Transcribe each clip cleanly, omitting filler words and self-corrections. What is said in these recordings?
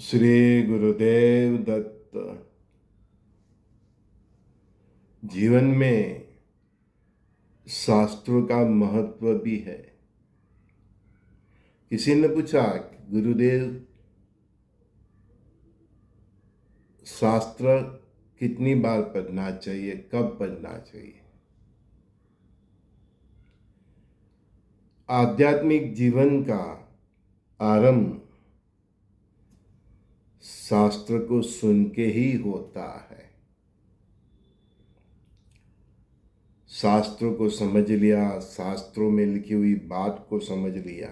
श्री गुरुदेव दत्त। जीवन में शास्त्रों का महत्व भी है। किसी ने पूछा, गुरुदेव शास्त्र कितनी बार पढ़ना चाहिए, कब पढ़ना चाहिए? आध्यात्मिक जीवन का आरंभ शास्त्र को सुन के ही होता है। शास्त्रों को समझ लिया, शास्त्रों में लिखी हुई बात को समझ लिया,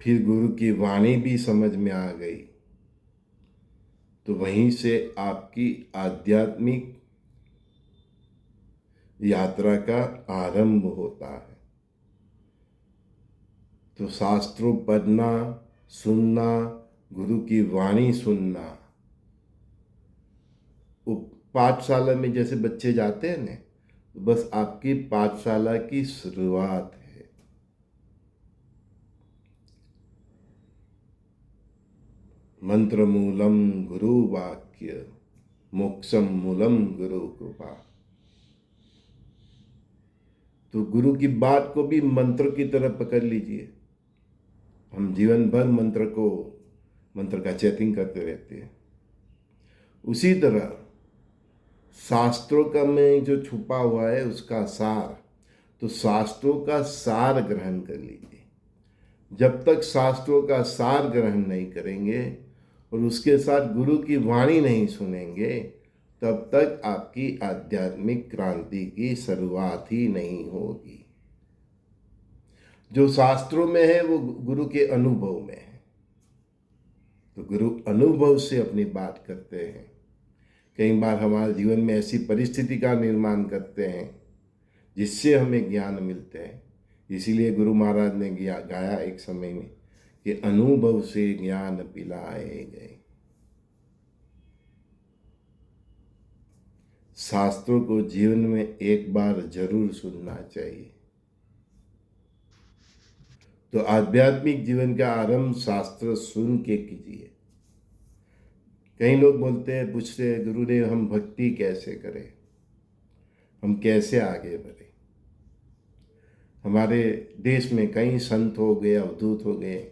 फिर गुरु की वाणी भी समझ में आ गई, तो वहीं से आपकी आध्यात्मिक यात्रा का आरंभ होता है। तो शास्त्रों पढ़ना, सुनना, गुरु की वाणी सुनना, वो पाठशाला में जैसे बच्चे जाते हैं ना, तो बस आपकी पाठशाला की शुरुआत है। मंत्र मूलम गुरु वाक्य, मोक्षम मूलम गुरु कृपा। तो गुरु की बात को भी मंत्र की तरह पकड़ लीजिए। हम जीवन भर मंत्र का चैटिंग करते रहते हैं। उसी तरह शास्त्रों का में जो छुपा हुआ है उसका सार, तो शास्त्रों का सार ग्रहण कर लीजिए। जब तक शास्त्रों का सार ग्रहण नहीं करेंगे और उसके साथ गुरु की वाणी नहीं सुनेंगे, तब तक आपकी आध्यात्मिक क्रांति की शुरुआत ही नहीं होगी। जो शास्त्रों में है वो गुरु के अनुभव में है। तो गुरु अनुभव से अपनी बात करते हैं। कई बार हमारे जीवन में ऐसी परिस्थिति का निर्माण करते हैं जिससे हमें ज्ञान मिलते हैं। इसीलिए गुरु महाराज ने गाया एक समय में कि अनुभव से ज्ञान पिलाए गए। शास्त्रों को जीवन में एक बार जरूर सुनना चाहिए। तो आध्यात्मिक जीवन का आरंभ शास्त्र सुन के कीजिए। कई लोग बोलते हैं, पूछते हैं, गुरुदेव हम भक्ति कैसे करें, हम कैसे आगे बढ़े? हमारे देश में कई संत हो गए, अवधूत हो गए,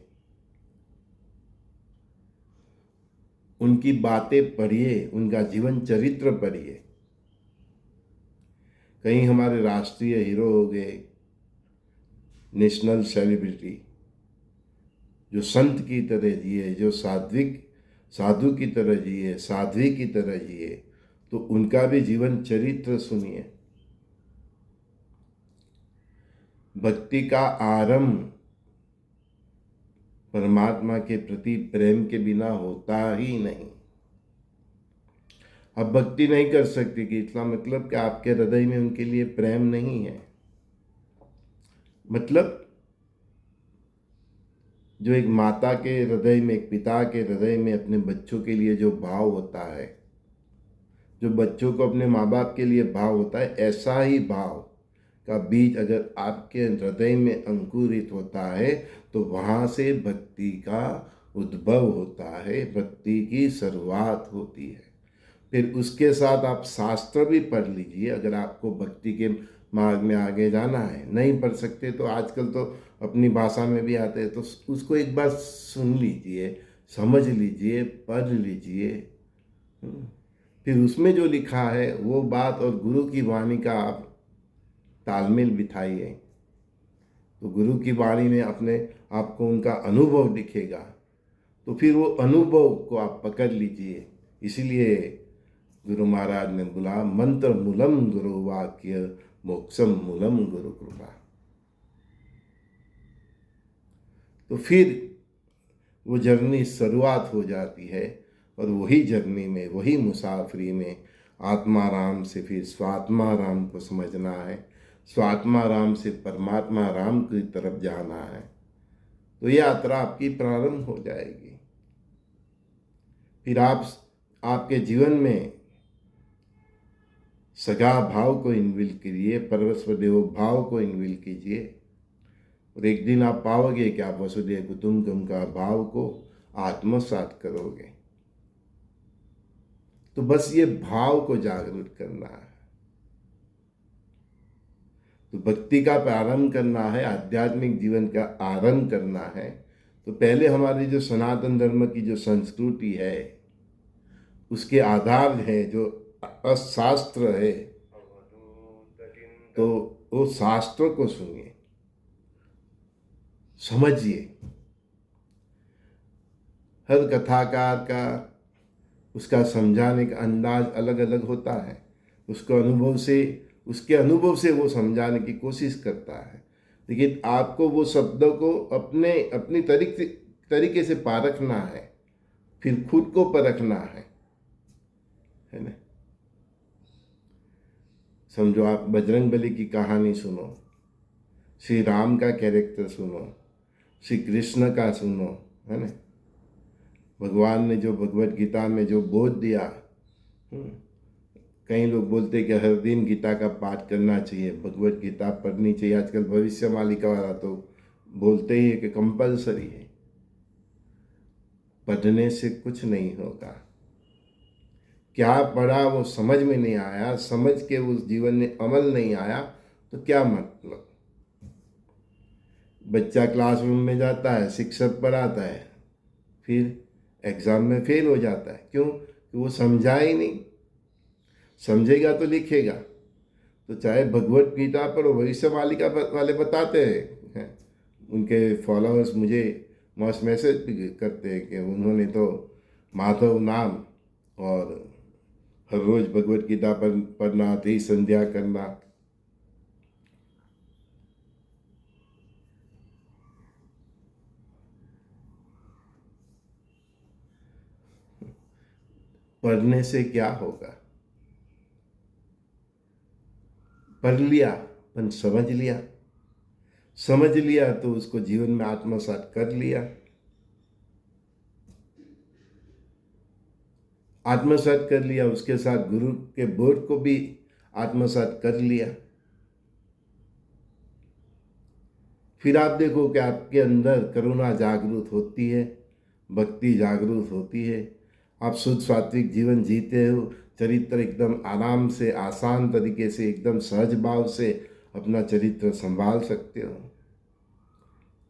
उनकी बातें पढ़िए, उनका जीवन चरित्र पढ़िए। कई हमारे राष्ट्रीय हीरो हो गए, नेशनल सेलिब्रिटी, जो संत की तरह जिए, जो साधु की तरह जिए, साध्वी की तरह जिए, तो उनका भी जीवन चरित्र सुनिए। भक्ति का आरंभ परमात्मा के प्रति प्रेम के बिना होता ही नहीं। आप भक्ति नहीं कर सकते कि इसका मतलब कि आपके हृदय में उनके लिए प्रेम नहीं है। मतलब जो एक माता के हृदय में, एक पिता के हृदय में अपने बच्चों के लिए जो भाव होता है, जो बच्चों को अपने माँ बाप के लिए भाव होता है, ऐसा ही भाव का बीज अगर आपके हृदय में अंकुरित होता है तो वहाँ से भक्ति का उद्भव होता है, भक्ति की शुरुआत होती है। फिर उसके साथ आप शास्त्र भी पढ़ लीजिए। अगर आपको भक्ति के मार्ग में आगे जाना है, नहीं पढ़ सकते तो आजकल तो अपनी भाषा में भी आते हैं, तो उसको एक बार सुन लीजिए, समझ लीजिए, पढ़ लीजिए। फिर उसमें जो लिखा है वो बात और गुरु की वाणी का आप तालमेल बिठाइए, तो गुरु की वाणी में अपने आपको उनका अनुभव दिखेगा। तो फिर वो अनुभव को आप पकड़ लीजिए। इसीलिए गुरु महाराज ने बोला, मंत्र मूलम गुरु वाक्य, मोक्षम मूलम गुरु कृपा। तो फिर वो जर्नी शुरुआत हो जाती है, और वही जर्नी में, वही मुसाफरी में आत्मा राम से फिर स्वात्मा राम को समझना है, स्वात्मा राम से परमात्मा राम की तरफ जाना है। तो ये यात्रा आपकी प्रारंभ हो जाएगी। फिर आप आपके जीवन में सगा भाव को इनविल कीजिए, परमेश्वर देव भाव को इनविल कीजिए। और एक दिन आप पाओगे कि आप वसुधैव कुटुंबकम का भाव को आत्मसात करोगे। तो बस ये भाव को जागरूक करना है। तो भक्ति का प्रारंभ करना है, आध्यात्मिक जीवन का आरंभ करना है, तो पहले हमारी जो सनातन धर्म की जो संस्कृति है उसके आधार है जो शास्त्र है, तो वो शास्त्र को सुनिए, समझिए। हर कथाकार का उसका समझाने का अंदाज अलग अलग होता है, उसके अनुभव से वो समझाने की कोशिश करता है, लेकिन आपको वो शब्दों को अपनी तरीके से पारखना है, फिर खुद को परखना है ना। समझो, आप बजरंगबली की कहानी सुनो, श्री राम का कैरेक्टर सुनो, श्री कृष्ण का सुनो, है ना। भगवान ने जो भगवत गीता में जो बोध दिया, कई लोग बोलते हैं कि हर दिन गीता का पाठ करना चाहिए, भगवत गीता पढ़नी चाहिए। आजकल भविष्य मालिका वाला तो बोलते ही है कि कंपलसरी है। पढ़ने से कुछ नहीं होगा। क्या पढ़ा वो समझ में नहीं आया, समझ के उस जीवन में अमल नहीं आया, तो क्या मतलब। बच्चा क्लासरूम में जाता है, शिक्षक पढ़ाता है, फिर एग्ज़ाम में फेल हो जाता है। क्यों? कि वो समझा ही नहीं। समझेगा तो लिखेगा। तो चाहे भगवत गीता पर भविष्य मालिका वाले बताते हैं, उनके फॉलोअर्स मुझे मैसेज भी करते हैं कि उन्होंने तो माधव नाम और हर रोज़ भगवत गीता पढ़ना, थी संध्या करना। पढ़ने से क्या होगा? पढ़ लिया पर समझ लिया तो उसको जीवन में आत्मसात कर लिया। आत्मसात कर लिया, उसके साथ गुरु के बोध को भी आत्मसात कर लिया। फिर आप देखो कि आपके अंदर करुणा जागृत होती है, भक्ति जागृत होती है, आप शुद्ध सात्विक जीवन जीते हो, चरित्र एकदम आराम से, आसान तरीके से, एकदम सहज भाव से अपना चरित्र संभाल सकते हो,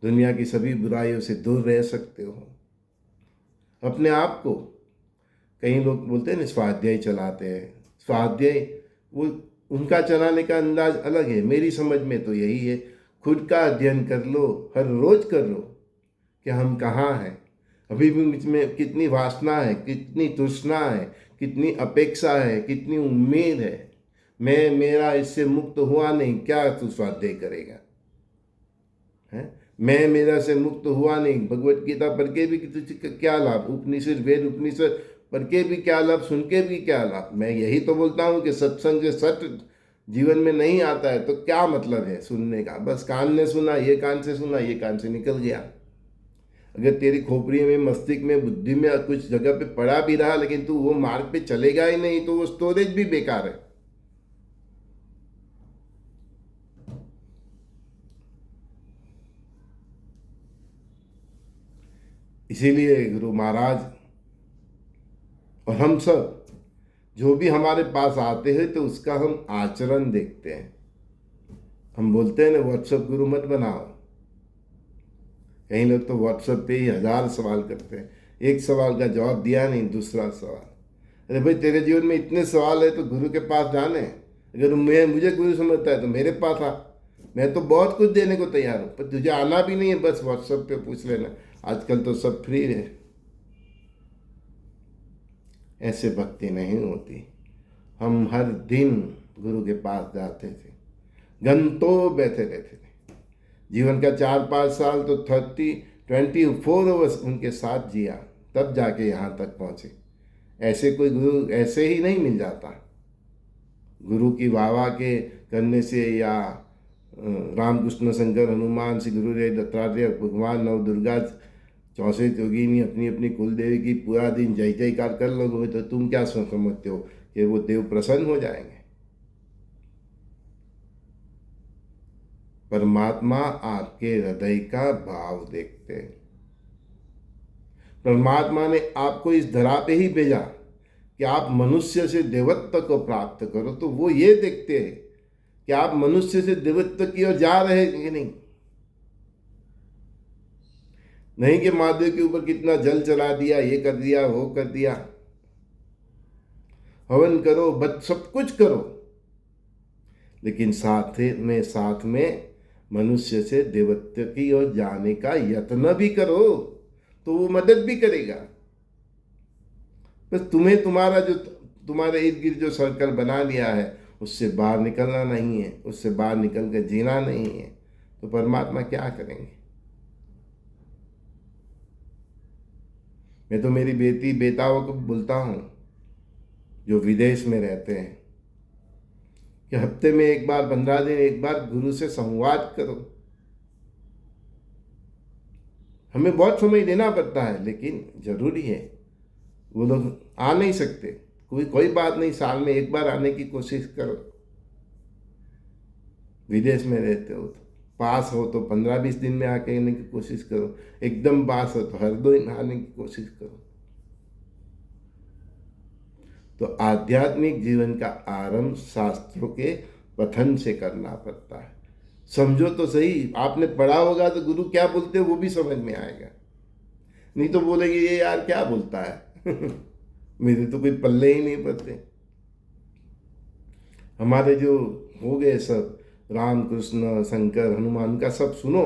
दुनिया की सभी बुराइयों से दूर रह सकते हो। अपने आप को, कई लोग बोलते हैं ना स्वाध्याय चलाते हैं, स्वाध्याय वो उनका चलाने का अंदाज अलग है। मेरी समझ में तो यही है, खुद का अध्ययन कर लो, हर रोज कर लो कि हम कहाँ हैं, अभी भी मुझ में कितनी वासना है, कितनी तृष्णा है, कितनी अपेक्षा है, कितनी उम्मीद है। मेरा इससे मुक्त हुआ नहीं, क्या तू स्वाध्याय करेगा? है मेरा से मुक्त हुआ नहीं, भगवत गीता पढ़ के भी तुझे क्या लाभ, उपनिषद वेद उपनिषद पढ़ के भी क्या लाभ, सुन के भी क्या लाभ। मैं यही तो बोलता हूँ कि सत्संग से सत्य जीवन में नहीं आता है तो क्या मतलब है सुनने का? बस कान ने सुना, ये कान से सुना, ये कान से निकल गया। अगर तेरी खोपड़ी में, मस्तिष्क में, बुद्धि में कुछ जगह पे पड़ा भी रहा, लेकिन तू वो मार्ग पे चलेगा ही नहीं, तो वो स्टोरेज भी बेकार है। इसीलिए गुरु महाराज और हम सब जो भी हमारे पास आते हैं तो उसका हम आचरण देखते हैं। हम बोलते हैं ना व्हाट्सएप गुरु मत बनाओ। कई लोग तो व्हाट्सएप पे ही 1000 सवाल करते हैं, एक सवाल का जवाब दिया नहीं, दूसरा सवाल। अरे भाई, तेरे जीवन में इतने सवाल है तो गुरु के पास जाने। अगर मुझे गुरु समझता है तो मेरे पास आ, मैं तो बहुत कुछ देने को तैयार हूँ, पर तुझे आना भी नहीं है, बस व्हाट्सएप पे पूछ लेना। आजकल तो सब फ्री है। ऐसे भक्ति नहीं होती। हम हर दिन गुरु के पास जाते थे, घंटों बैठे रहते थे। जीवन का 4-5 साल तो 24 आवर्स उनके साथ जिया, तब जाके यहाँ तक पहुँचे। ऐसे कोई गुरु ऐसे ही नहीं मिल जाता। गुरु की वाह के करने से, या रामकृष्ण शंकर हनुमान श्री गुरुदेव दत्तात्रेय भगवान नव दुर्गा 64 योगिनी अपनी अपनी कुल देवी की पूरा दिन जय जयकार कर लोगे तो तुम क्या समझते हो कि वो देव प्रसन्न हो जाएंगे? परमात्मा आपके हृदय का भाव देखते हैं। परमात्मा ने आपको इस धरा पे ही भेजा कि आप मनुष्य से देवत्व को प्राप्त करो, तो वो ये देखते हैं कि आप मनुष्य से देवत्व की ओर जा रहे हैं कि नहीं। नहीं कि महादेव के ऊपर कितना जल चला दिया, ये कर दिया, वो कर दिया, हवन करो, बस सब कुछ करो, लेकिन साथ में मनुष्य से देवत्व की ओर जाने का यत्न भी करो, तो वो मदद भी करेगा। बस तुम्हें तुम्हारे इर्द गिर्द जो सर्कल बना लिया है उससे बाहर निकलना नहीं है, उससे बाहर निकल कर जीना नहीं है, तो परमात्मा क्या करेंगे। मैं तो मेरी बेटी बेटाओं को बोलता हूँ जो विदेश में रहते हैं कि हफ्ते में एक बार, 15 दिन एक बार गुरु से संवाद करो। हमें बहुत समय देना पड़ता है, लेकिन जरूरी है। वो लोग आ नहीं सकते, कोई बात नहीं, साल में एक बार आने की कोशिश करो। विदेश में रहते हो तो पास हो तो 15-20 दिन में आके आने की कोशिश करो, एकदम पास हो तो हर 2 दिन आने की कोशिश करो। तो आध्यात्मिक जीवन का आरंभ शास्त्रों के पठन से करना पड़ता है। समझो तो सही, आपने पढ़ा होगा तो गुरु क्या बोलते हैं वो भी समझ में आएगा, नहीं तो बोलेंगे ये यार क्या बोलता है मेरे तो कोई पल्ले ही नहीं पड़ते। हमारे जो हो गए सब राम कृष्ण शंकर हनुमान का सब सुनो,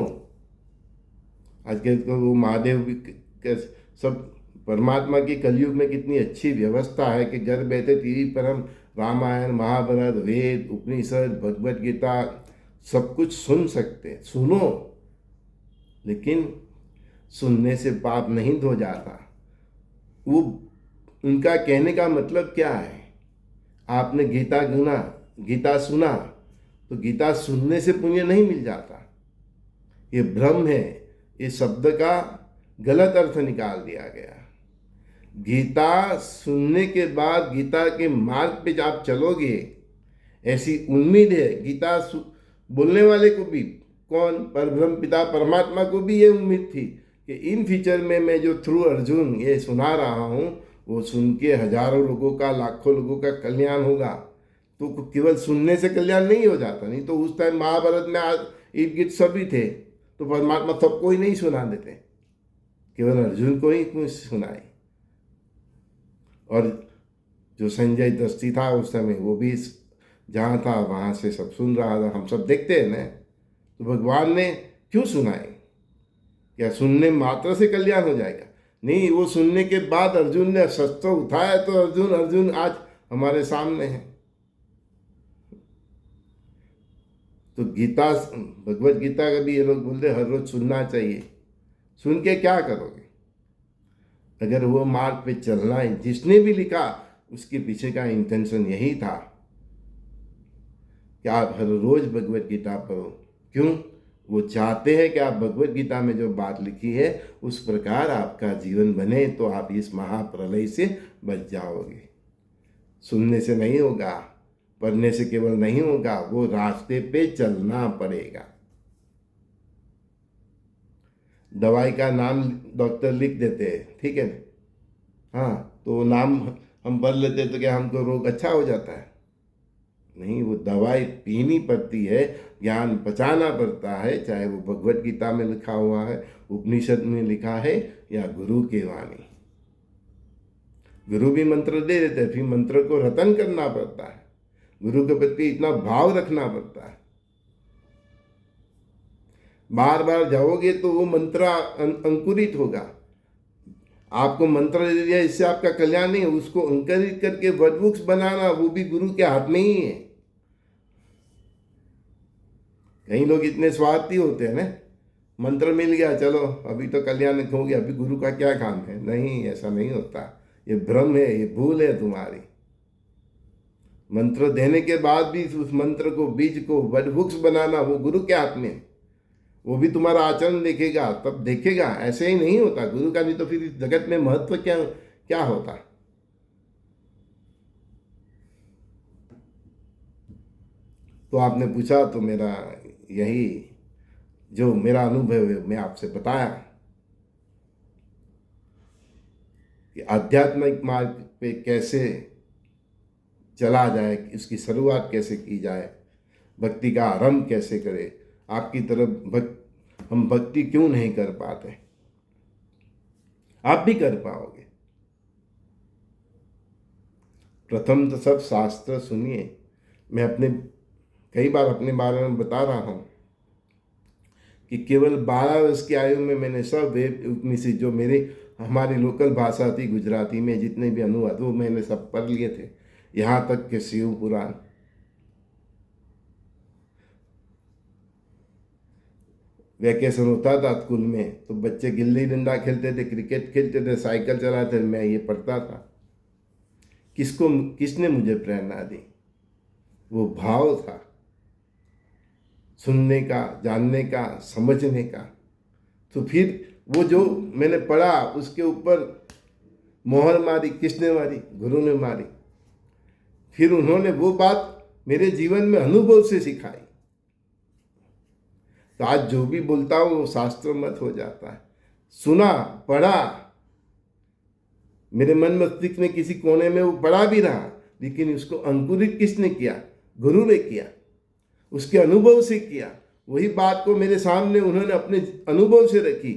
आज के तो वो महादेव भी सब, परमात्मा की कलयुग में कितनी अच्छी व्यवस्था है कि घर बैठे टीवी पर हम रामायण महाभारत वेद उपनिषद भगवद गीता सब कुछ सुन सकते हैं। सुनो, लेकिन सुनने से पाप नहीं धो जाता। वो उनका कहने का मतलब क्या है, आपने गीता सुना तो गीता सुनने से पुण्य नहीं मिल जाता, ये भ्रम है। ये शब्द का गलत अर्थ निकाल दिया गया। गीता सुनने के बाद गीता के मार्ग पे आप चलोगे, ऐसी उम्मीद है। गीता बोलने वाले को भी, कौन, परब्रह्म पिता परमात्मा को भी ये उम्मीद थी कि इन फ्यूचर में मैं जो थ्रू अर्जुन ये सुना रहा हूँ वो सुन के हजारों लोगों का, लाखों लोगों का कल्याण होगा। तो केवल सुनने से कल्याण नहीं हो जाता, नहीं तो उस टाइम महाभारत में इर्द गिर्द सभी थे तो परमात्मा सबको ही नहीं सुना देते, केवल अर्जुन को ही सुनाए। और जो संजय दस्ती था उस समय, वो भी जहाँ था वहाँ से सब सुन रहा था, हम सब देखते हैं ना। तो भगवान ने क्यों सुनाए, क्या सुनने मात्र से कल्याण हो जाएगा? नहीं, वो सुनने के बाद अर्जुन ने शस्त्र उठाया तो अर्जुन आज हमारे सामने है। तो गीता, भगवत गीता का भी ये लोग बोलते हर रोज सुनना चाहिए। सुन के क्या करोगे? अगर वो मार्ग पे चलना है, जिसने भी लिखा उसके पीछे का इंटेंशन यही था कि आप हर रोज भगवत गीता पढ़ो। क्यों? वो चाहते हैं कि आप भगवत गीता में जो बात लिखी है उस प्रकार आपका जीवन बने, तो आप इस महाप्रलय से बच जाओगे। सुनने से नहीं होगा, पढ़ने से केवल नहीं होगा, वो रास्ते पे चलना पड़ेगा। दवाई का नाम डॉक्टर लिख देते हैं, ठीक है, हाँ, तो नाम हम पढ़ लेते तो क्या हमको रोग अच्छा हो जाता है? नहीं, वो दवाई पीनी पड़ती है, ज्ञान पचाना पड़ता है, चाहे वो भगवत गीता में लिखा हुआ है, उपनिषद में लिखा है या गुरु की वाणी। गुरु भी मंत्र दे देते हैं, फिर मंत्र को रटन करना पड़ता है, गुरु के प्रति इतना भाव रखना पड़ता है। बार बार जाओगे तो वो मंत्र अंकुरित होगा। आपको मंत्र दे दिया, इससे आपका कल्याण नहीं है, उसको अंकुरित करके वटवृक्ष बनाना वो भी गुरु के हाथ में ही है। कई लोग इतने स्वार्थी होते हैं ना, मंत्र मिल गया चलो अभी तो कल्याण हो गया, अभी गुरु का क्या काम है? नहीं, ऐसा नहीं होता, ये भ्रम है, ये भूल है तुम्हारी। मंत्र देने के बाद भी उस मंत्र को, बीज को वटवृक्ष बनाना वो गुरु के हाथ में है। वो भी तुम्हारा आचरण देखेगा, तब देखेगा, ऐसे ही नहीं होता गुरु का, नहीं तो फिर इस जगत में महत्व क्या होता। तो आपने पूछा तो मेरा यही जो मेरा अनुभव है मैं आपसे बताया कि आध्यात्मिक मार्ग पे कैसे चला जाए, इसकी शुरुआत कैसे की जाए, भक्ति का आरंभ कैसे करें। आपकी तरफ हम भक्ति क्यों नहीं कर पाते, आप भी कर पाओगे। प्रथम तो सब शास्त्र सुनिए। मैं कई बार अपने बारे में बता रहा हूँ कि केवल 12 वर्ष की आयु में मैंने सब वेद उपनिषद जो हमारी लोकल भाषा थी गुजराती में जितने भी अनुवाद वो मैंने सब पढ़ लिए थे, यहाँ तक कि शिव पुराण। वैकेशन होता था स्कूल में तो बच्चे गिल्ली डंडा खेलते थे, क्रिकेट खेलते थे, साइकिल चलाते थे, मैं ये पढ़ता था। किसने मुझे प्रेरणा दी? वो भाव था, सुनने का, जानने का, समझने का। तो फिर वो जो मैंने पढ़ा उसके ऊपर मोहर मारी। किसने मारी? गुरु ने मारी। फिर उन्होंने वो बात मेरे जीवन में अनुभव से सिखाई। तो आज जो भी बोलता हूँ वो शास्त्र मत हो जाता है। सुना, पढ़ा, मेरे मन मस्तिष्क में किसी कोने में वो पढ़ा भी रहा, लेकिन उसको अंकुरित किसने किया? गुरु ने किया, उसके अनुभव से किया। वही बात को मेरे सामने उन्होंने अपने अनुभव से रखी।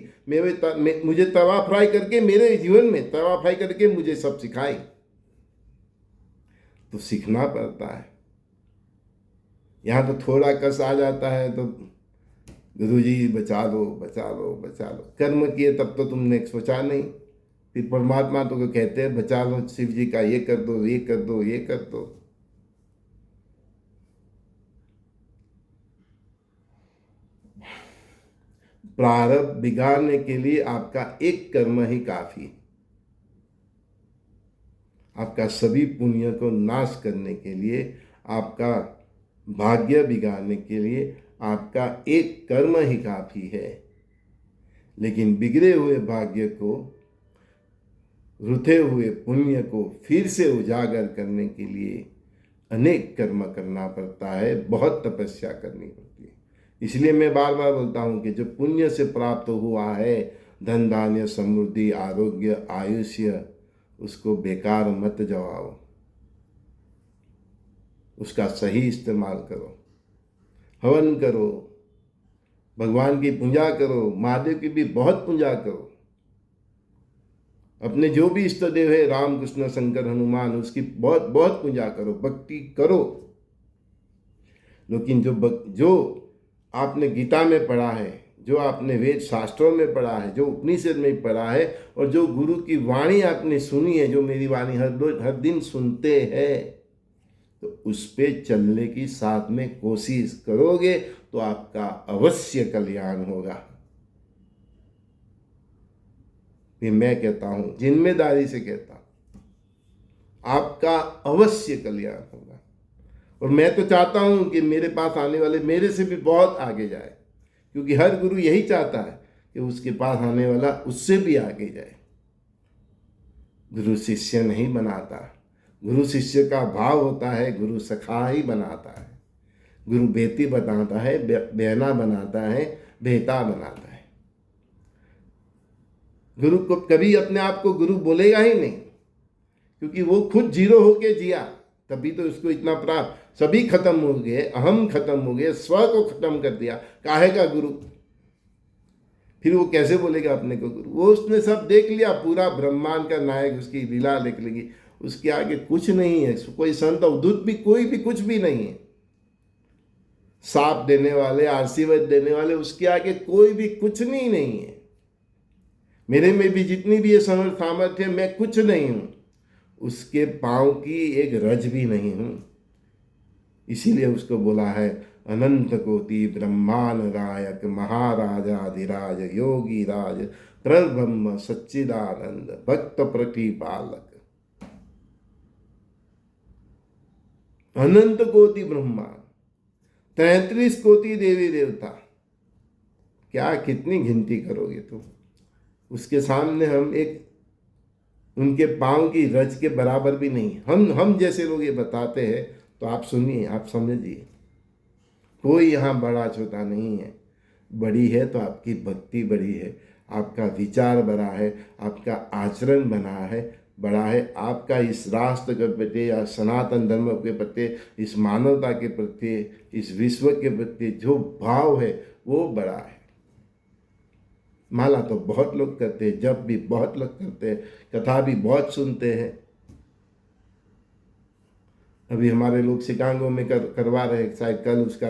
मुझे तवा फ्राई करके, मेरे जीवन में तवा फ्राई करके मुझे सब सिखाई। तो सीखना पड़ता है। यहाँ तो थोड़ा कस आ जाता है तो गुरु जी बचा लो, बचा लो, बचा लो। कर्म किए तब तो तुमने सोचा नहीं। फिर परमात्मा तो कहते हैं बचा लो, शिव जी का ये कर दो, ये कर दो, ये कर दो। प्रारब्ध बिगाड़ने के लिए आपका एक कर्म ही काफी है। आपका सभी पुण्य को नाश करने के लिए, आपका भाग्य बिगाड़ने के लिए आपका एक कर्म ही काफी है। लेकिन बिगड़े हुए भाग्य को, रुथे हुए पुण्य को फिर से उजागर करने के लिए अनेक कर्म करना पड़ता है, बहुत तपस्या करनी पड़ती है। इसलिए मैं बार बार बोलता हूँ कि जो पुण्य से प्राप्त हुआ है, धन धान्य समृद्धि आरोग्य आयुष्य, उसको बेकार मत जवाओ, उसका सही इस्तेमाल करो। हवन करो, भगवान की पूजा करो, महादेव की भी बहुत पूजा करो। अपने जो भी इष्ट देव है, राम कृष्ण शंकर हनुमान, उसकी बहुत बहुत पूजा करो, भक्ति करो। लेकिन जो आपने गीता में पढ़ा है, जो आपने वेद शास्त्रों में पढ़ा है, जो उपनिषद में पढ़ा है, और जो गुरु की वाणी आपने सुनी है, जो मेरी वाणी हर दिन सुनते हैं, तो उस पे चलने की साथ में कोशिश करोगे तो आपका अवश्य कल्याण होगा। ये मैं कहता हूं, जिम्मेदारी से कहता हूं, आपका अवश्य कल्याण होगा। और मैं तो चाहता हूं कि मेरे पास आने वाले मेरे से भी बहुत आगे जाए, क्योंकि हर गुरु यही चाहता है कि उसके पास आने वाला उससे भी आगे जाए। गुरु शिष्य नहीं बनाता, गुरु शिष्य का भाव होता है, गुरु सखा ही बनाता है। गुरु बेटी बनाता है, बहना बनाता है, बेटा बनाता है। गुरु को कभी अपने आप को गुरु बोलेगा ही नहीं, क्योंकि वो खुद जीरो होके जिया, तभी तो उसको इतना प्राप्त। सभी खत्म हो गए, अहम खत्म हो गए, स्व को खत्म कर दिया, काहे का गुरु? फिर वो कैसे बोलेगा अपने को गुरु? वो उसने सब देख लिया, पूरा ब्रह्मांड का नायक, उसकी लीला देख लेगी, उसके आगे कुछ नहीं है। कोई संत अवधूत भी, कोई भी कुछ भी नहीं है। साप देने वाले, आशीर्वाद देने वाले, उसके आगे कोई भी कुछ नहीं है। मेरे में भी जितनी भी ये सामर्थ्य है, मैं कुछ नहीं हूं, उसके पांव की एक रज भी नहीं हूं। इसीलिए उसको बोला है अनंत कोटि ब्रह्मांड नायक महाराजाधिराज योगी राज परब्रह्म सच्चिदानंद भक्त प्रतिपालक। अनंत कोटि ब्रह्मांड, 33 कोटि देवी देवता, क्या कितनी गिनती करोगे तुम? उसके सामने हम एक उनके पांव की रज के बराबर भी नहीं। हम जैसे लोग ये बताते हैं तो आप सुनिए, आप समझिए, कोई यहाँ बड़ा छोटा नहीं है। बड़ी है तो आपकी भक्ति बड़ी है, आपका विचार बड़ा है, आपका आचरण बड़ा है, आपका इस राष्ट्र के प्रति या सनातन धर्म के प्रति, इस मानवता के प्रति, इस विश्व के प्रति जो भाव है वो बड़ा है। माला तो बहुत लोग करते हैं, जप भी बहुत लोग करते हैं, कथा भी बहुत सुनते हैं। अभी हमारे लोग शिकागो में करवा रहे हैं, शायद कल उसका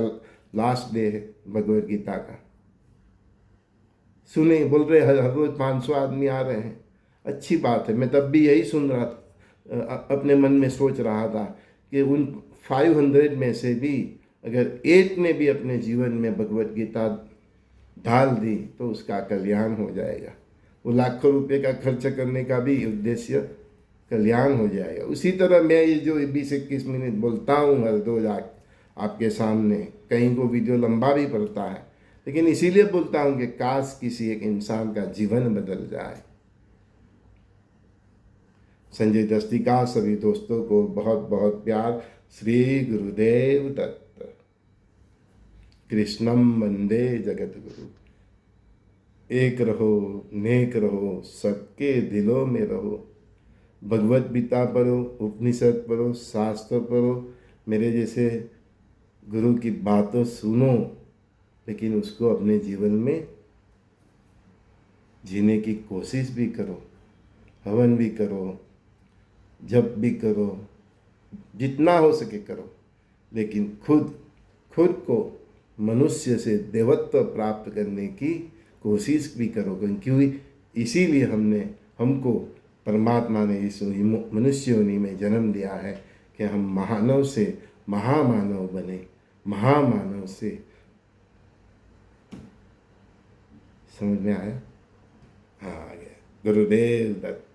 लास्ट डे है भगवत गीता का। सुने, बोल रहे हर रोज 500 आदमी आ रहे हैं, अच्छी बात है। मैं तब भी यही सुन रहा था, अपने मन में सोच रहा था कि उन 500 में से भी अगर एक ने भी अपने जीवन में भगवत गीता ढाल दी तो उसका कल्याण हो जाएगा। वो लाखों रुपए का खर्च करने का भी उद्देश्य कल्याण हो जाएगा। उसी तरह मैं ये जो 20-21 मिनट बोलता हूँ हर रोज आपके सामने, कहीं को वीडियो लंबा भी पड़ता है, लेकिन इसीलिए बोलता हूँ कि काश किसी एक इंसान का जीवन बदल जाए। संजय दस्ती का सभी दोस्तों को बहुत बहुत प्यार। श्री गुरुदेव दत्त। कृष्णम वंदे जगत गुरु। एक रहो, नेक रहो, सबके दिलों में रहो। भगवत गीता पढ़ो, उपनिषद पढ़ो, शास्त्र पढ़ो, मेरे जैसे गुरु की बातों सुनो, लेकिन उसको अपने जीवन में जीने की कोशिश भी करो। हवन भी करो, जप भी करो, जितना हो सके करो, लेकिन खुद को मनुष्य से देवत्व प्राप्त करने की कोशिश भी करो, क्योंकि इसीलिए हमको परमात्मा ने इस मनुष्य योनि में जन्म दिया है कि हम मानव से महामानव बने, महामानव से। समझ में आया? हाँ, आ गया। गुरुदेव दत्त।